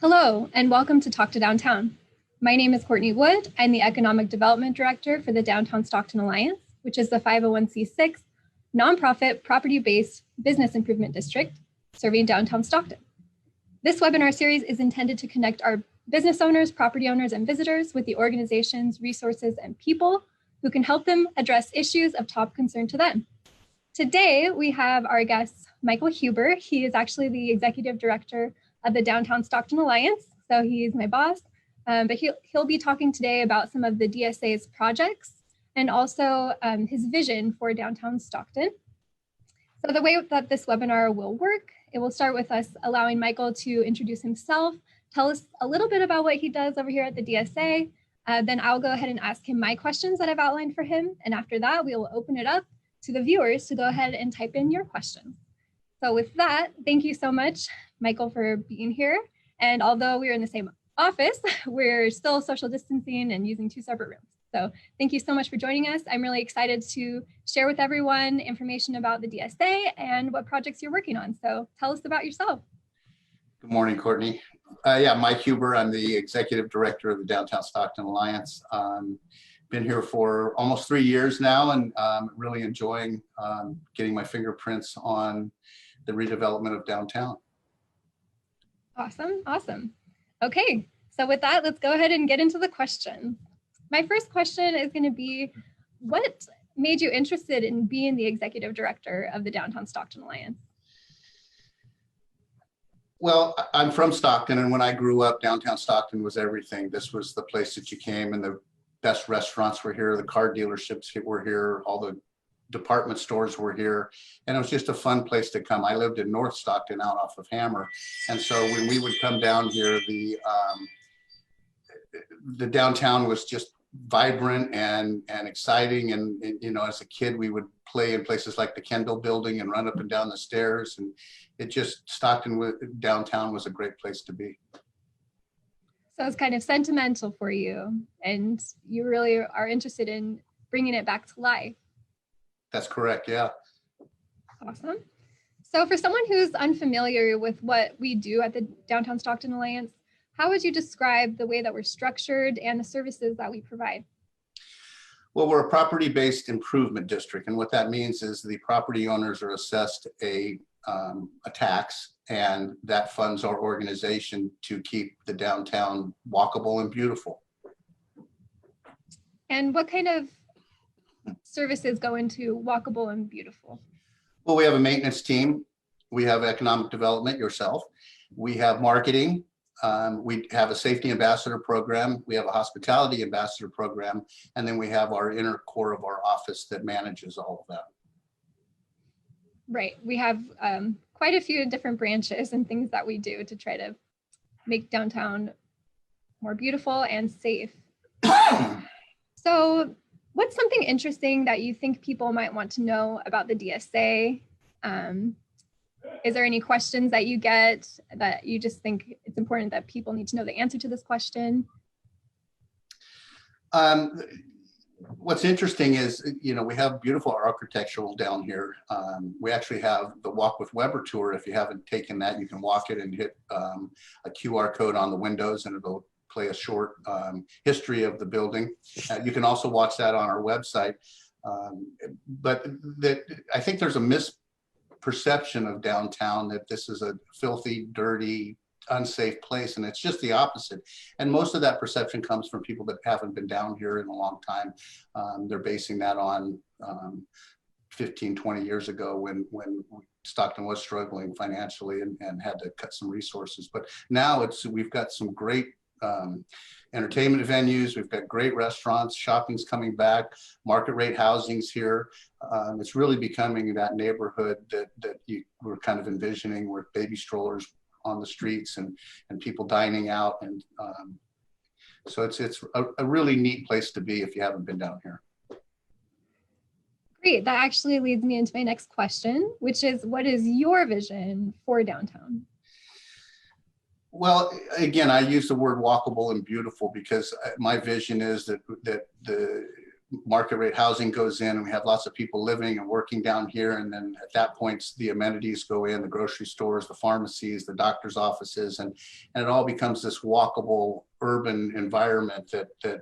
Hello, and welcome to Talk to Downtown. My name is Courtney Wood. I'm the Economic Development Director for the Downtown Stockton Alliance, which is the 501c6 nonprofit property-based business improvement district serving downtown Stockton. This webinar series is intended to connect our business owners, property owners, and visitors with the organizations, resources, and people who can help them address issues of top concern to them. Today, we have our guest, Michael Huber. He is actually the Executive Director of the Downtown Stockton Alliance, so he's my boss. But he'll be talking today about some of the DSA's projects and also his vision for downtown Stockton. So the way that this webinar will work, it will start with us allowing Michael to introduce himself, tell us a little bit about what he does over here at the DSA. Then I'll go ahead and ask him my questions that I've outlined for him. And after that, we will open it up to the viewers to go ahead and type in your questions. So with that, thank you so much, Michael, for being here. And although we're in the same office, we're still social distancing and using two separate rooms. So thank you so much for joining us. I'm really excited to share with everyone information about the DSA and what projects you're working on. So tell us about yourself. Good morning, Courtney. Yeah, Mike Huber. I'm the Executive Director of the Downtown Stockton Alliance. Been here for almost 3 years now and really enjoying getting my fingerprints on the redevelopment of downtown. Awesome, awesome. Okay, so with that, let's go ahead and get into the questions. My first question is going to be, what made you interested in being the Executive Director of the Downtown Stockton Alliance? Well, I'm from Stockton, and when I grew up, downtown Stockton was everything. This was the place that you came, and the best restaurants were here, the car dealerships were here, all the department stores were here, and it was just a fun place to come. I lived in North Stockton out off of Hammer, and so when we would come down here, the downtown was just vibrant and exciting, and you know, as a kid we would play in places like the Kendall building and run up and down the stairs, and it just, Stockton downtown was a great place to be. So it's kind of sentimental for you, and you really are interested in bringing it back to life. That's correct, yeah. Awesome. So for someone who's unfamiliar with what we do at the Downtown Stockton Alliance, how would you describe the way that we're structured and the services that we provide? Well, we're a property-based improvement district, and what that means is the property owners are assessed a tax, and that funds our organization to keep the downtown walkable and beautiful. And what kind of services go into walkable and beautiful? Well, we have a maintenance team. We have economic development, yourself. We have marketing. We have a safety ambassador program. We have a hospitality ambassador program. And then we have our inner core of our office that manages all of that. Right. We have quite a few different branches and things that we do to try to make downtown more beautiful and safe. So what's something interesting that you think people might want to know about the DSA? Is there any questions that you get that you just think it's important that people need to know the answer to this question? What's interesting is, you know, we have beautiful architectural down here. We actually have the Walk with Weber tour. If you haven't taken that, you can walk it and hit a QR code on the windows, and it'll play a short history of the building. You can also watch that on our website. But I think there's a misperception of downtown that this is a filthy, dirty, unsafe place, and it's just the opposite. And most of that perception comes from people that haven't been down here in a long time. They're basing that on 15, 20 years ago when Stockton was struggling financially and had to cut some resources. But now we've got some great entertainment venues, we've got great restaurants, shopping's coming back, market rate housing's here. It's really becoming that neighborhood that you were kind of envisioning, with baby strollers on the streets and people dining out. And so it's a really neat place to be if you haven't been down here. Great. That actually leads me into my next question, which is, what is your vision for downtown? Well, again, I use the word walkable and beautiful because my vision is that the market rate housing goes in and we have lots of people living and working down here. And then at that point, the amenities go in, the grocery stores, the pharmacies, the doctor's offices, and it all becomes this walkable urban environment that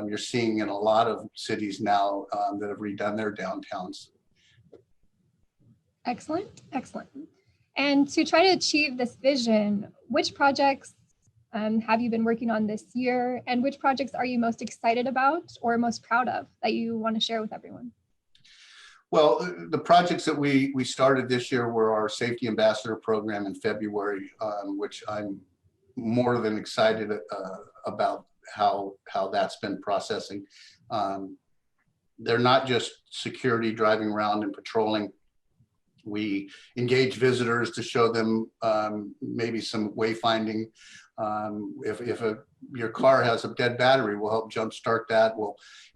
you're seeing in a lot of cities now that have redone their downtowns. Excellent, excellent. And to try to achieve this vision, which projects have you been working on this year, and which projects are you most excited about or most proud of that you want to share with everyone? Well, the projects that we started this year were our Safety Ambassador program in February, which I'm more than excited about how that's been processing. They're not just security driving around and patrolling. We engage visitors to show them maybe some wayfinding. If your car has a dead battery, we'll help jumpstart that.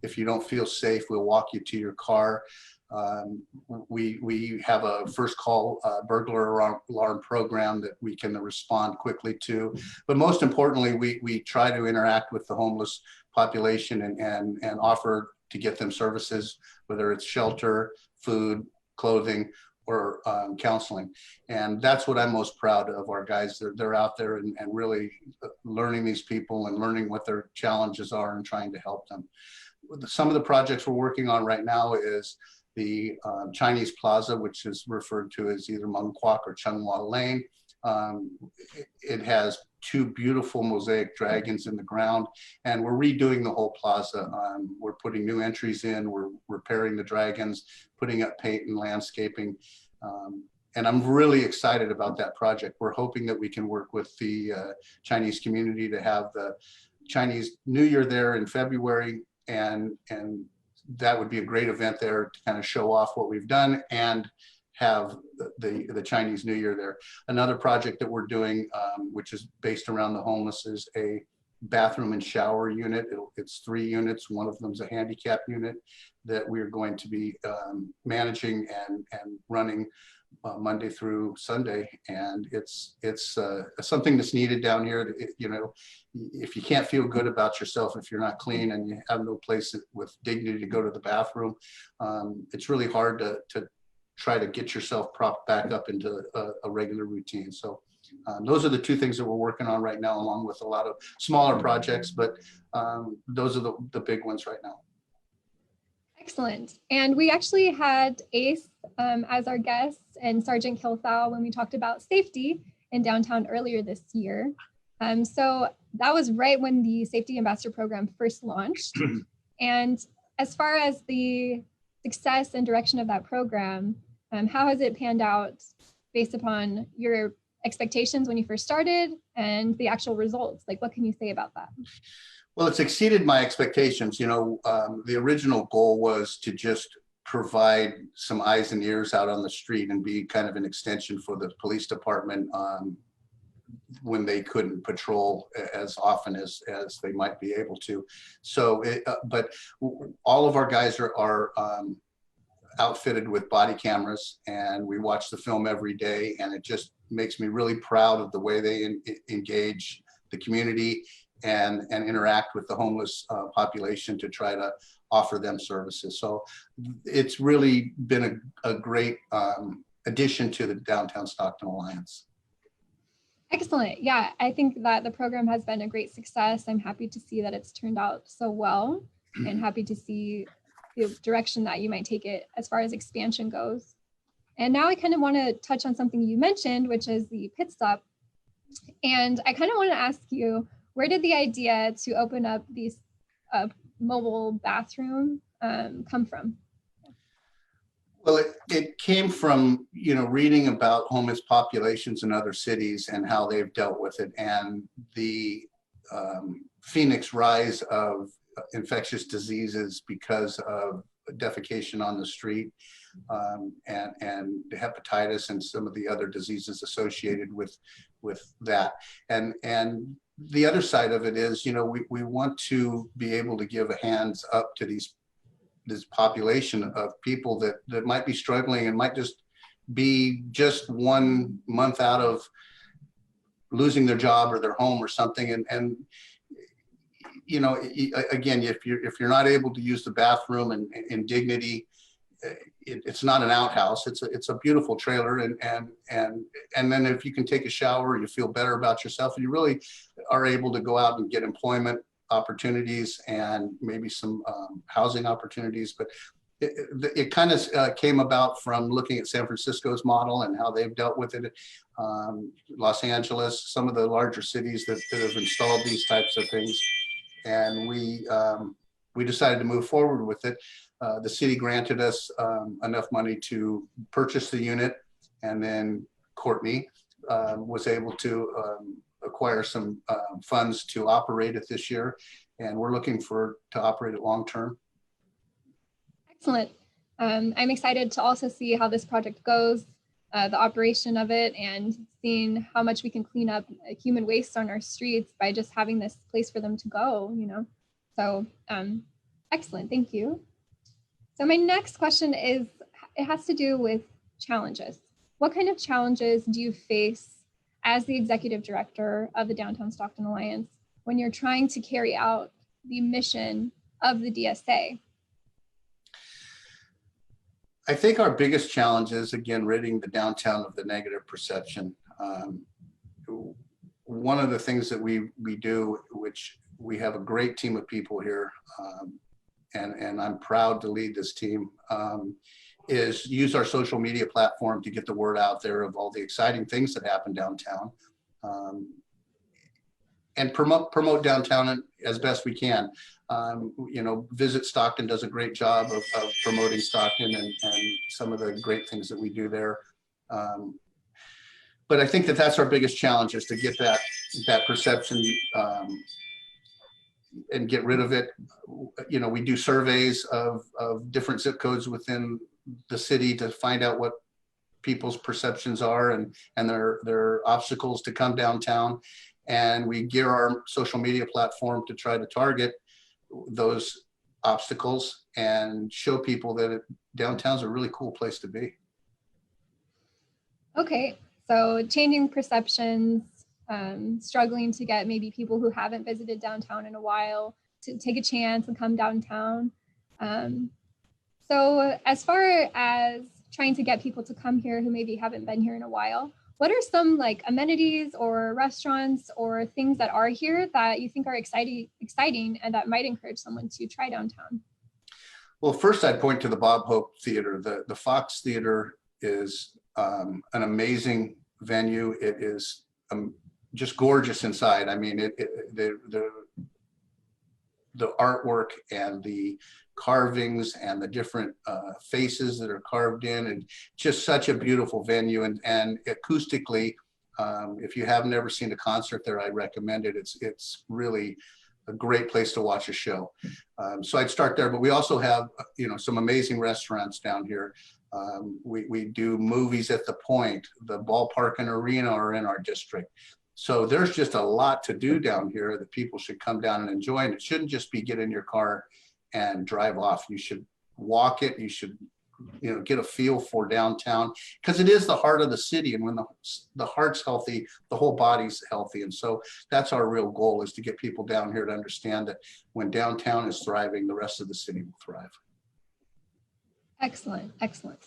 If you don't feel safe, we'll walk you to your car. We have a first call burglar alarm program that we can respond quickly to. But most importantly, we try to interact with the homeless population and offer to get them services, whether it's shelter, food, clothing, or counseling. And that's what I'm most proud of our guys. They're out there and really learning these people and learning what their challenges are and trying to help them. Some of the projects we're working on right now is the Chinese Plaza, which is referred to as either Mung Kwok or Chunghwa Lane. It has two beautiful mosaic dragons in the ground, and we're redoing the whole plaza. We're putting new entries in, we're repairing the dragons, putting up paint and landscaping. And I'm really excited about that project. We're hoping that we can work with the Chinese community to have the Chinese New Year there in February, and that would be a great event there to kind of show off what we've done and have the Chinese New Year there. Another project that we're doing, which is based around the homeless, is a bathroom and shower unit. It's 3 units. One of them is a handicap unit that we're going to be managing and running Monday through Sunday. And it's something that's needed down here. You know, if you can't feel good about yourself, if you're not clean and you have no place with dignity to go to the bathroom, it's really hard to try to get yourself propped back up into a regular routine. So those are the 2 things that we're working on right now, along with a lot of smaller projects, but those are the big ones right now. Excellent. And we actually had Ace as our guest and Sergeant Kilthau when we talked about safety in downtown earlier this year. So that was right when the Safety Ambassador program first launched. And as far as the success and direction of that program, how has it panned out based upon your expectations when you first started and the actual results? Like, what can you say about that? Well, it's exceeded my expectations. You know, the original goal was to just provide some eyes and ears out on the street and be kind of an extension for the police department when they couldn't patrol as often as they might be able to. So, but all of our guys are outfitted with body cameras, and we watch the film every day, and it just makes me really proud of the way they engage the community and interact with the homeless population to try to offer them services. So it's really been a great addition to the Downtown Stockton Alliance. Excellent. Yeah, I think that the program has been a great success. I'm happy to see that it's turned out so well, and happy to see the direction that you might take it as far as expansion goes. And now I kind of want to touch on something you mentioned, which is the pit stop. And I kind of want to ask you, where did the idea to open up these mobile bathroom come from? Well, it came from, you know, reading about homeless populations in other cities and how they've dealt with it, and the phoenix rise of infectious diseases because of defecation on the street, and hepatitis and some of the other diseases associated with that. And the other side of it is, you know, we want to be able to give a hands up to this population of people that might be struggling and might just be just 1 month out of losing their job or their home or something. And again, if you're not able to use the bathroom in dignity, it's not an outhouse. It's a beautiful trailer, and then if you can take a shower, you feel better about yourself, and you really are able to go out and get employment opportunities and maybe some housing opportunities. But it kind of came about from looking at San Francisco's model and how they've dealt with it. Los Angeles, some of the larger cities that have installed these types of things, and we decided to move forward with it. The city granted us enough money to purchase the unit, and then Courtney was able to acquire some funds to operate it this year, and we're looking to operate it long term. Excellent. I'm excited to also see how this project goes, the operation of it, and seeing how much we can clean up human waste on our streets by just having this place for them to go, So excellent, thank you. So my next question is, it has to do with challenges. What kind of challenges do you face as the executive director of the Downtown Stockton Alliance when you're trying to carry out the mission of the DSA? I think our biggest challenge is, again, ridding the downtown of the negative perception. One of the things that we do, which we have a great team of people here, and I'm proud to lead this team, is use our social media platform to get the word out there of all the exciting things that happen downtown, and promote downtown as best we can. Visit Stockton does a great job of promoting Stockton and some of the great things that we do there. But I think that's our biggest challenge, is to get that perception and get rid of it. We do surveys of different zip codes within the city to find out what people's perceptions are and their obstacles to come downtown. And we gear our social media platform to try to target those obstacles and show people that downtown's a really cool place to be. Okay, so changing perceptions, struggling to get maybe people who haven't visited downtown in a while to take a chance and come downtown. So as far as trying to get people to come here who maybe haven't been here in a while, what are some amenities or restaurants or things that are here that you think are exciting and that might encourage someone to try downtown? Well, first I'd point to the Bob Hope Theater. The Fox Theater is an amazing venue. It is just gorgeous inside. I mean, the artwork and the carvings and the different faces that are carved in, and just such a beautiful venue. And acoustically, if you have never seen a concert there, I recommend it. It's really a great place to watch a show. So I'd start there, but we also have some amazing restaurants down here. We do movies at the Point. The ballpark and arena are in our district. So there's just a lot to do down here that people should come down and enjoy. And it shouldn't just be get in your car and drive off. You should walk it. You should get a feel for downtown, because it is the heart of the city. And when the heart's healthy, the whole body's healthy. And so that's our real goal, is to get people down here to understand that when downtown is thriving, the rest of the city will thrive. Excellent, excellent.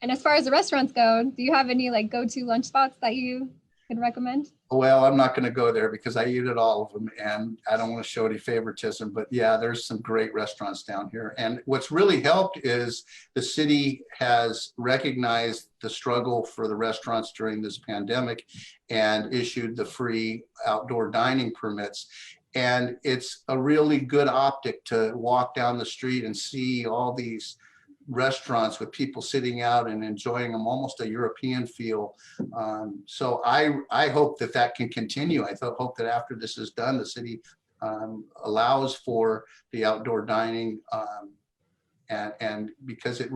And as far as the restaurants go, do you have any go-to lunch spots that you could recommend? Well, I'm not going to go there because I eat at all of them, and I don't want to show any favoritism, but yeah, there's some great restaurants down here. And what's really helped is the city has recognized the struggle for the restaurants during this pandemic and issued the free outdoor dining permits. And it's a really good optic to walk down the street and see all these restaurants with people sitting out and enjoying them, almost a European feel. So I hope that can continue. I hope that after this is done, the city allows for the outdoor dining, and because it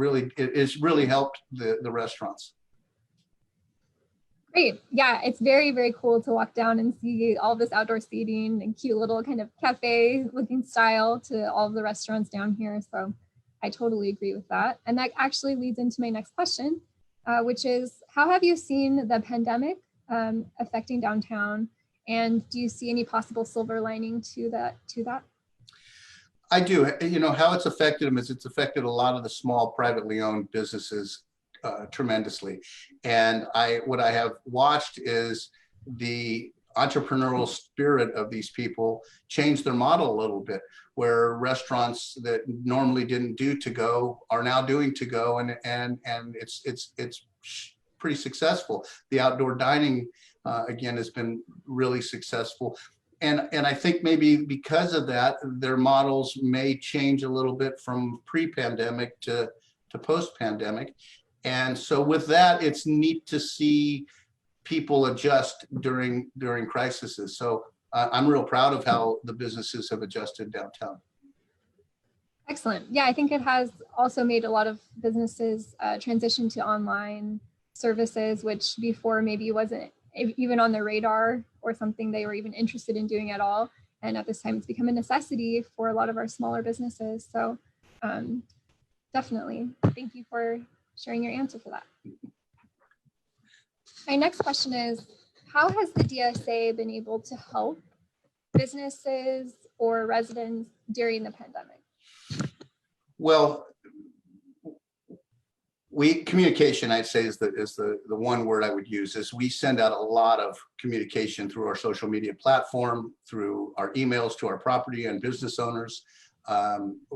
has really helped the restaurants. Great. Yeah, it's very, very cool to walk down and see all this outdoor seating and cute little kind of cafe looking style to all of the restaurants down here. So I totally agree with that. And that actually leads into my next question, which is, how have you seen the pandemic affecting downtown? And do you see any possible silver lining to that? I do. You know, how it's affected them is it's affected a lot of the small privately owned businesses tremendously. And what I have watched is the entrepreneurial spirit of these people change their model a little bit, where restaurants that normally didn't do to go are now doing to go, and it's pretty successful. The outdoor dining again has been really successful. And I think maybe because of that, their models may change a little bit from pre-pandemic to post-pandemic. And so with that, it's neat to see people adjust during crises. So I'm real proud of how the businesses have adjusted downtown. Excellent. Yeah, I think it has also made a lot of businesses transition to online services, which before maybe wasn't even on their radar or something they were even interested in doing at all. And at this time, it's become a necessity for a lot of our smaller businesses. So definitely, thank you for sharing your answer for that. My next question is, how has the DSA been able to help businesses or residents during the pandemic? Well, communication, I'd say, is the one word I would use. Is we send out a lot of communication through our social media platform, through our emails to our property and business owners.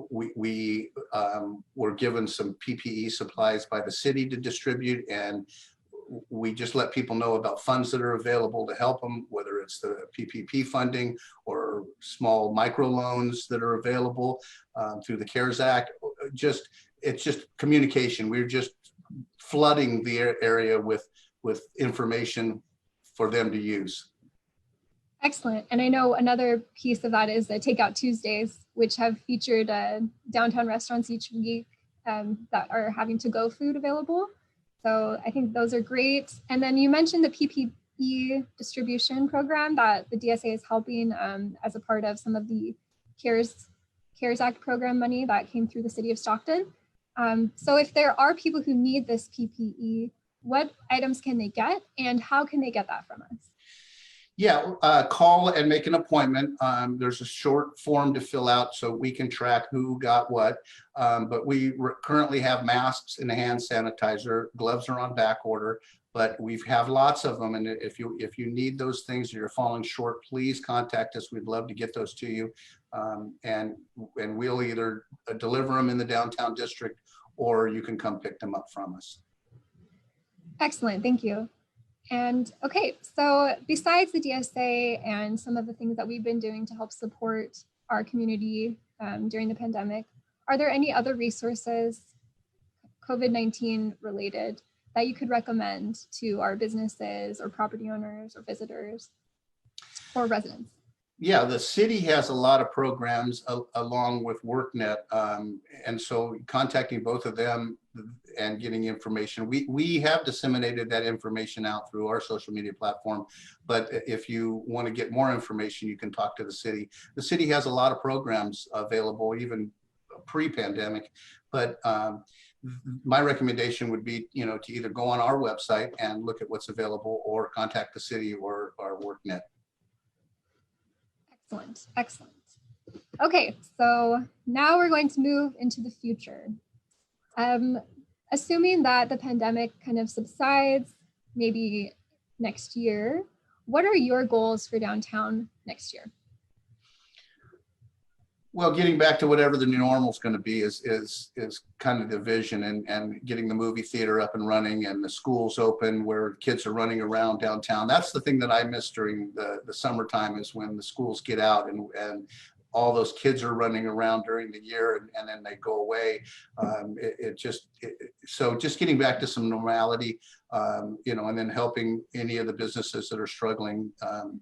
We were given some PPE supplies by the city to distribute, and we just let people know about funds that are available to help them, whether it's the PPP funding or small microloans that are available through the CARES Act. It's just communication. We're just flooding the area with information for them to use. Excellent. And I know another piece of that is the Takeout Tuesdays, which have featured downtown restaurants each week that are having to-go food available. So I think those are great. And then you mentioned the PPP distribution program that the DSA is helping as a part of some of the CARES Act program money that came through the city of Stockton. So if there are people who need this PPE, what items can they get and how can they get that from us? Yeah, call and make an appointment. There's a short form to fill out so we can track who got what. But we currently have masks and hand sanitizer. Gloves are on back order, but we have lots of them. And if you need those things or you're falling short, please contact us. We'd love to get those to you. And we'll either deliver them in the downtown district or you can come pick them up from us. Excellent, thank you. And okay, so besides the DSA and some of the things that we've been doing to help support our community during the pandemic, are there any other resources, COVID-19 related, that you could recommend to our businesses or property owners or visitors or residents? Yeah, the city has a lot of programs along with WorkNet. And so contacting both of them and getting information, we have disseminated that information out through our social media platform. But if you want to get more information, you can talk to the city. The city has a lot of programs available, even pre-pandemic. But my recommendation would be, to either go on our website and look at what's available or contact the city or our WorkNet. Excellent, excellent. Okay, so now we're going to move into the future. Assuming that the pandemic kind of subsides, maybe next year, what are your goals for downtown next year? Well, getting back to whatever the new normal is going to be is kind of the vision, and getting the movie theater up and running and the schools open where kids are running around downtown. That's the thing that I miss during the summertime, is when the schools get out and all those kids are running around during the year and then they go away. So just getting back to some normality, and then helping any of the businesses that are struggling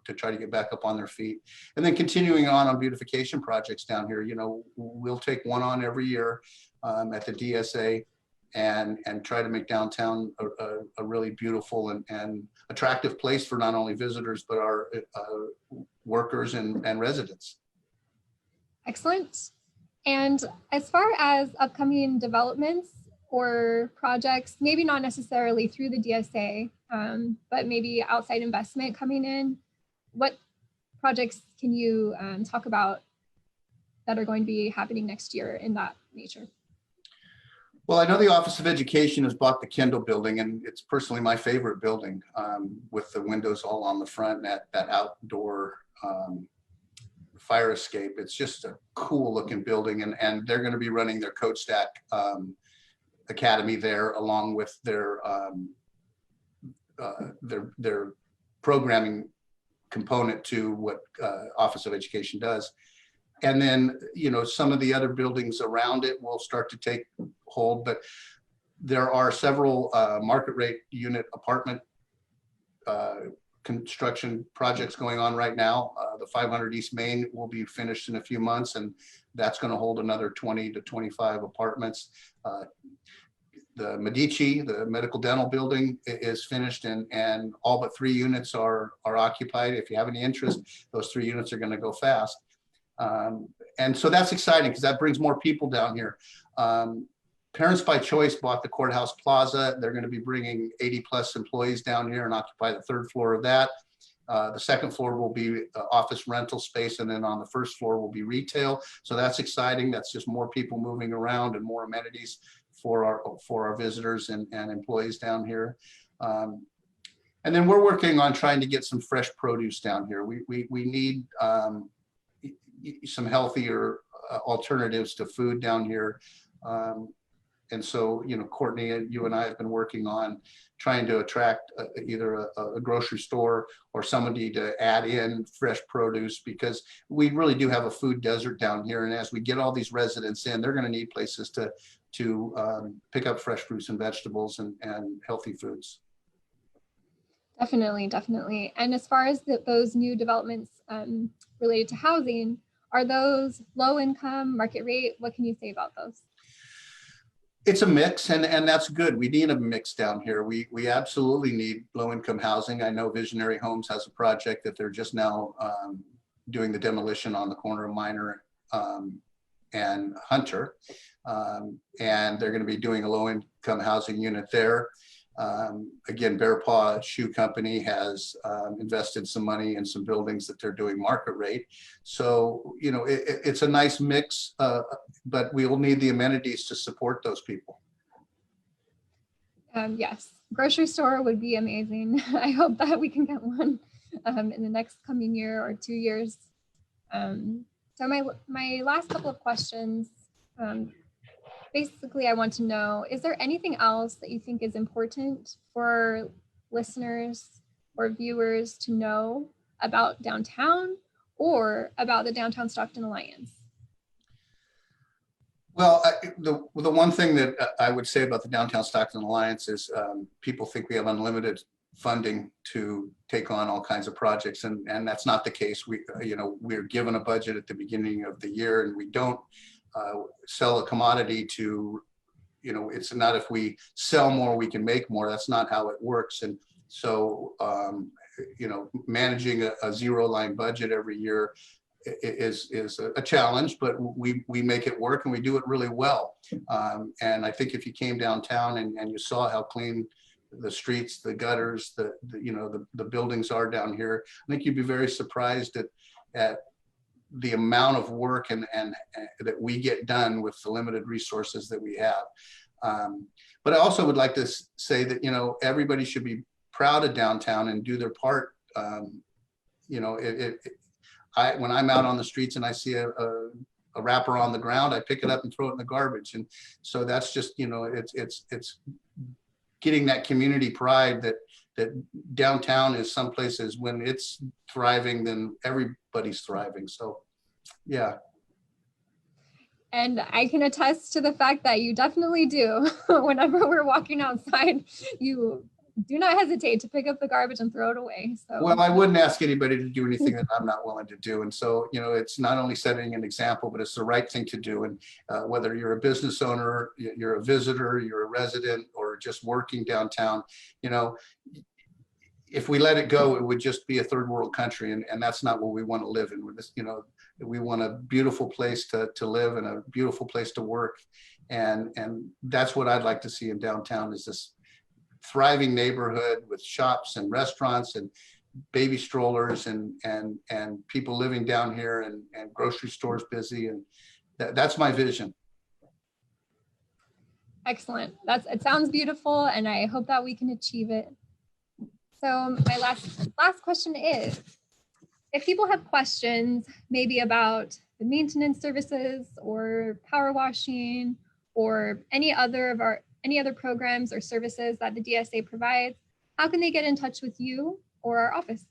to try to get back up on their feet. And then continuing on beautification projects down here. We'll take one on every year at the DSA and try to make downtown a really beautiful and attractive place for not only visitors, but our workers and residents. Excellent. And as far as upcoming developments or projects, maybe not necessarily through the DSA, but maybe outside investment coming in, what projects can you talk about that are going to be happening next year in that nature? Well, I know the Office of Education has bought the Kendall building, and it's personally my favorite building, with the windows all on the front and that outdoor fire escape. It's just a cool looking building, and they're going to be running their Code Stack Academy there, along with their programming component to what Office of Education does. And then, you know, some of the other buildings around it will start to take hold, but there are several market rate unit apartment construction projects going on right now. The 500 East Main will be finished in a few months, and that's going to hold another 20 to 25 apartments. The Medici, the medical dental building, is finished, and all but 3 units are occupied. If you have any interest, those 3 units are going to go fast. And so that's exciting because that brings more people down here. Parents by Choice bought the Courthouse Plaza. They're going to be bringing 80 plus employees down here and occupy the 3rd floor of that. The 2nd floor will be office rental space, and then on the 1st floor will be retail. So that's exciting. That's just more people moving around and more amenities for our visitors and employees down here. And then we're working on trying to get some fresh produce down here. We need some healthier alternatives to food down here. And so, you know, Courtney, you and I have been working on trying to attract either a grocery store or somebody to add in fresh produce, because we really do have a food desert down here. And as we get all these residents in, they're going to need places to pick up fresh fruits and vegetables and healthy foods. Definitely, definitely. And as far as those new developments related to housing, are those low income, market rate? What can you say about those? It's a mix, and that's good. We need a mix down here. We absolutely need low income housing. I know Visionary Homes has a project that they're just now doing the demolition on the corner of Minor and Hunter. And they're going to be doing a low income housing unit there. Again, Bear Paw Shoe Company has invested some money in some buildings that they're doing market rate. So, you know, it's a nice mix, but we will need the amenities to support those people. Yes, grocery store would be amazing. I hope that we can get one in the next coming year or 2 years. So my last couple of questions, basically, I want to know, is there anything else that you think is important for listeners or viewers to know about downtown or about the Downtown Stockton Alliance? Well, the one thing that I would say about the Downtown Stockton Alliance is people think we have unlimited funding to take on all kinds of projects, and that's not the case. We're given a budget at the beginning of the year, and we don't sell a commodity to, it's not if we sell more, we can make more. That's not how it works. And so, managing a 0-line budget every year is a challenge, but we make it work, and we do it really well. And I think if you came downtown and you saw how clean the streets, the gutters, the buildings are down here, I think you'd be very surprised at the amount of work and that we get done with the limited resources that we have. But I also would like to say that, everybody should be proud of downtown and do their part. When I'm out on the streets and I see a wrapper on the ground, I pick it up and throw it in the garbage. And so that's just, it's getting that community pride that downtown is some places when it's thriving, then everybody's thriving. So, yeah. And I can attest to the fact that you definitely do. Whenever we're walking outside, you do not hesitate to pick up the garbage and throw it away. So, well, I wouldn't ask anybody to do anything that I'm not willing to do. And so, it's not only setting an example, but it's the right thing to do. And whether you're a business owner, you're a visitor, you're a resident, or just working downtown, if we let it go, it would just be a third world country. And that's not what we want to live in. We want a beautiful place to live and a beautiful place to work. And that's what I'd like to see in downtown, is this thriving neighborhood with shops and restaurants and baby strollers and people living down here and grocery stores busy. And that's my vision. Excellent. It sounds beautiful, and I hope that we can achieve it. So my last question is, if people have questions, maybe about the maintenance services or power washing or any other programs or services that the DSA provides, how can they get in touch with you or our office?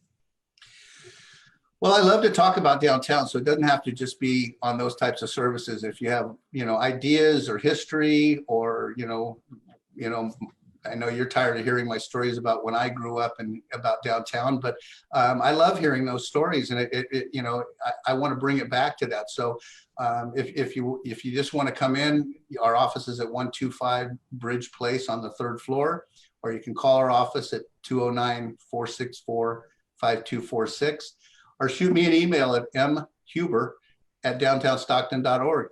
Well, I love to talk about downtown, so it doesn't have to just be on those types of services. If you have, ideas or history, or I know you're tired of hearing my stories about when I grew up and about downtown, but I love hearing those stories, and I want to bring it back to that. So if you just want to come in, our office is at 125 Bridge Place on the 3rd floor, or you can call our office at 209-464-5246. Or shoot me an email at mhuber@downtownstockton.org.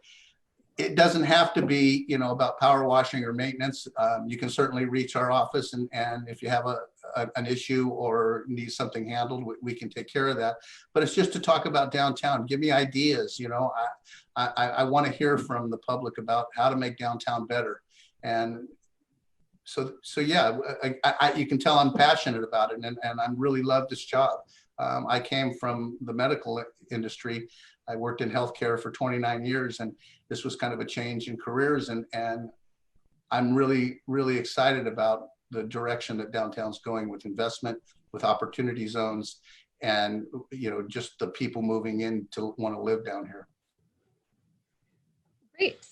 It doesn't have to be, about power washing or maintenance. You can certainly reach our office, and if you have an issue or need something handled, we can take care of that. But it's just to talk about downtown. Give me ideas. I want to hear from the public about how to make downtown better. And so yeah, you can tell I'm passionate about it, and I really love this job. I came from the medical industry. I worked in healthcare for 29 years, and this was kind of a change in careers. And I'm really, really excited about the direction that downtown's going with investment, with opportunity zones, and, just the people moving in to want to live down here. Great.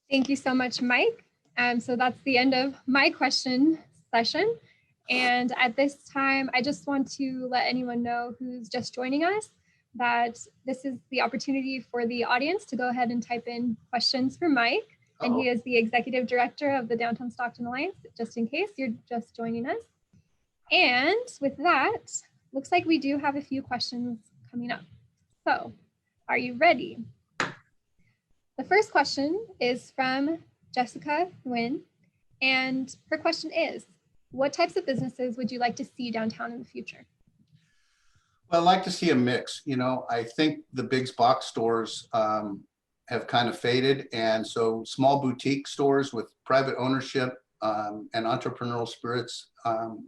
Thank you so much, Mike. So that's the end of my question session. And at this time, I just want to let anyone know who's just joining us that this is the opportunity for the audience to go ahead and type in questions for Mike. And he is the Executive Director of the Downtown Stockton Alliance, just in case you're just joining us. And with that, looks like we do have a few questions coming up. So are you ready? The first question is from Jessica Nguyen, and her question is, what types of businesses would you like to see downtown in the future? Well, I'd like to see a mix. I think the big box stores have kind of faded. And so small boutique stores with private ownership and entrepreneurial spirits,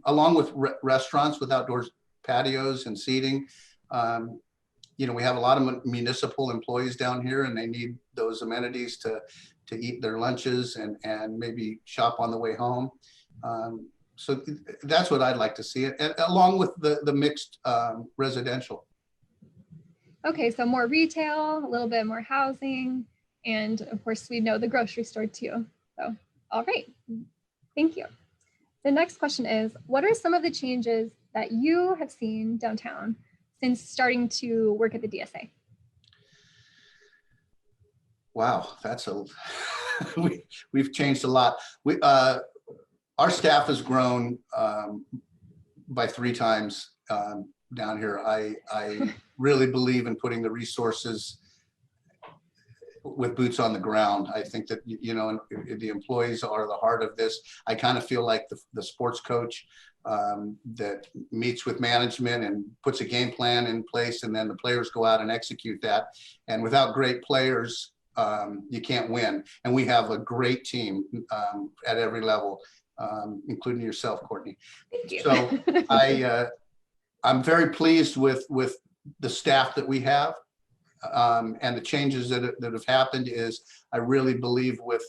along with restaurants with outdoor patios and seating. We have a lot of municipal employees down here, and they need those amenities to eat their lunches and maybe shop on the way home. So that's what I'd like to see, and along with the mixed residential. Okay, so more retail, a little bit more housing, and of course we know the grocery store too. So, all right, thank you. The next question is, what are some of the changes that you have seen downtown since starting to work at the DSA? Wow, we've changed a lot. Our staff has grown by 3 times down here. I really believe in putting the resources with boots on the ground. I think that, the employees are the heart of this. I kind of feel like the sports coach that meets with management and puts a game plan in place, and then the players go out and execute that. And without great players, you can't win. And we have a great team at every level. Including yourself, Courtney. Thank you. So I'm very pleased with the staff that we have, and the changes that have happened. Is I really believe with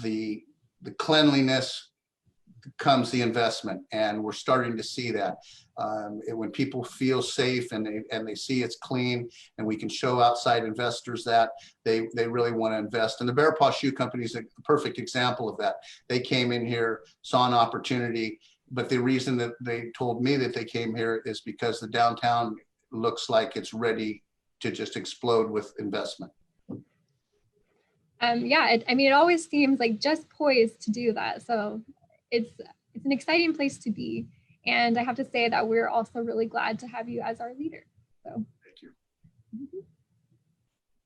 the cleanliness comes the investment, and we're starting to see that. When people feel safe and they see it's clean, and we can show outside investors that they really want to invest. And the Bear Paw Shoe Company is a perfect example of that. They came in here, saw an opportunity, but the reason that they told me that they came here is because the downtown looks like it's ready to just explode with investment. Yeah, it always seems like just poised to do that. So it's an exciting place to be. And I have to say that we're also really glad to have you as our leader. So thank you.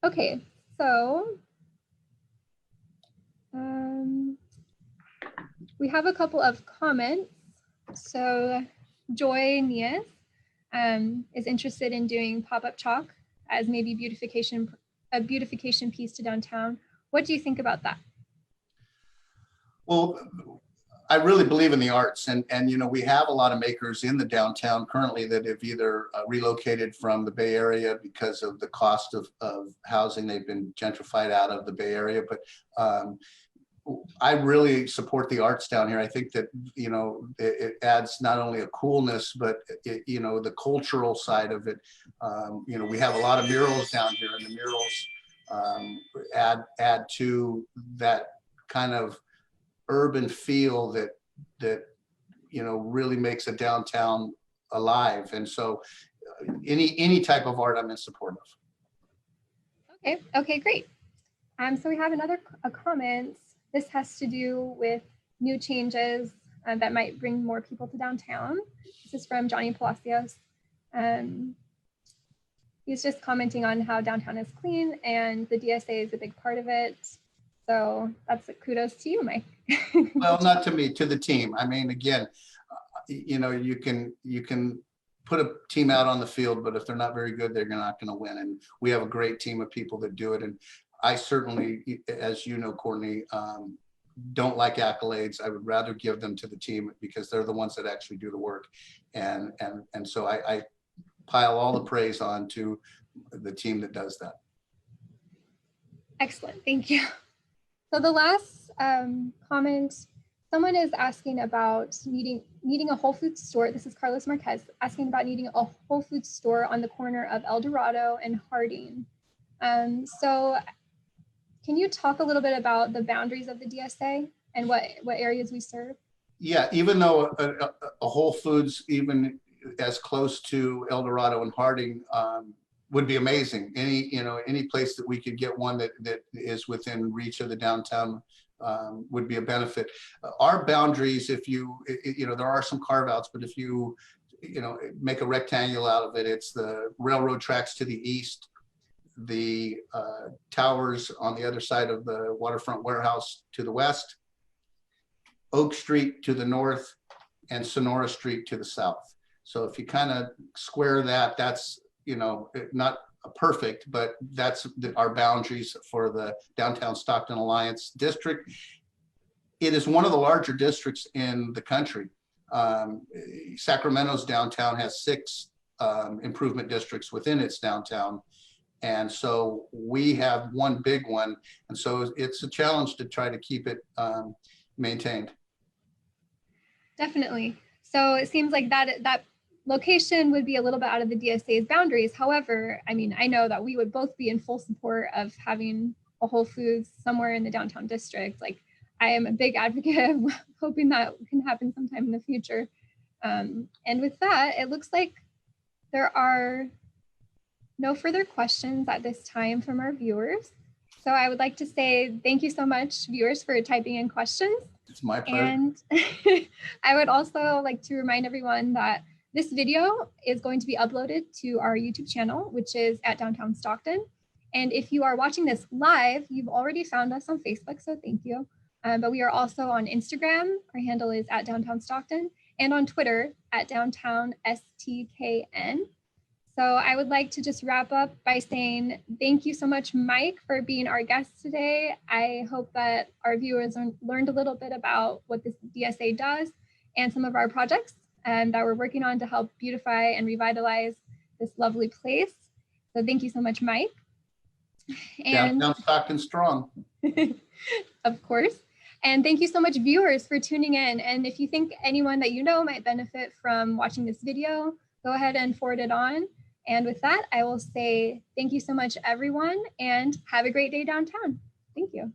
Okay, so we have a couple of comments. So Joy Nias is interested in doing pop-up chalk as maybe a beautification piece to downtown. What do you think about that? Well, I really believe in the arts, and you know, we have a lot of makers in the downtown currently that have either relocated from the Bay Area because of the cost of housing. They've been gentrified out of the Bay Area, but I really support the arts down here. I think that, you know, it adds not only a coolness, but you know, the cultural side of it. You know, we have a lot of murals down here, and the murals add to that kind of urban feel that you know, really makes a downtown alive. And so any type of art I'm in support of. Okay, great. So we have another comment. This has to do with new changes that might bring more people to downtown. This is from Johnny Palacios. He's just commenting on how downtown is clean and the DSA is a big part of it. So that's a kudos to you, Mike. Well, not to me, to the team. I mean, again, you know, you can put a team out on the field, but if they're not very good, they're not going to win. And we have a great team of people that do it. And I certainly, as you know, Courtney, don't like accolades. I would rather give them to the team because they're the ones that actually do the work. And so I pile all the praise on to the team that does that. Excellent, thank you. So the last comment, someone is asking about needing a Whole Foods store. This is Carlos Marquez asking about needing a Whole Foods store on the corner of El Dorado and Harding. So can you talk a little bit about the boundaries of the DSA and what areas we serve? Yeah, even though a Whole Foods, even as close to El Dorado and Harding, would be amazing. Any place that we could get one that is within reach of the downtown would be a benefit. Our boundaries, if you know, there are some carve outs, but if you make a rectangle out of it, it's the railroad tracks to the east, the towers on the other side of the waterfront warehouse to the west, Oak Street to the north, and Sonora Street to the south. So if you kind of square that, that's, you know, not perfect, but that's our boundaries for the downtown Stockton Alliance district. It is one of the larger districts in the country. Sacramento's downtown has 6 improvement districts within its downtown. And so we have one big one. And so it's a challenge to try to keep it maintained. Definitely. So it seems like that location would be a little bit out of the DSA's boundaries. However, I mean, I know that we would both be in full support of having a Whole Foods somewhere in the downtown district. Like, I am a big advocate of hoping that can happen sometime in the future. And with that, it looks like there are no further questions at this time from our viewers. So I would like to say thank you so much, viewers, for typing in questions. It's my pleasure. And I would also like to remind everyone that this video is going to be uploaded to our YouTube channel, which is at Downtown Stockton. And if you are watching this live, you've already found us on Facebook, so thank you. But we are also on Instagram. Our handle is at Downtown Stockton, and on Twitter at Downtown STKN. So I would like to just wrap up by saying thank you so much, Mike, for being our guest today. I hope that our viewers learned a little bit about what this DSA does and some of our projects that we're working on to help beautify and revitalize this lovely place. So thank you so much, Mike. And Downtown Stockton strong. Of course. And thank you so much, viewers, for tuning in. And if you think anyone that you know might benefit from watching this video, go ahead and forward it on. And with that, I will say thank you so much, everyone, and have a great day downtown. Thank you.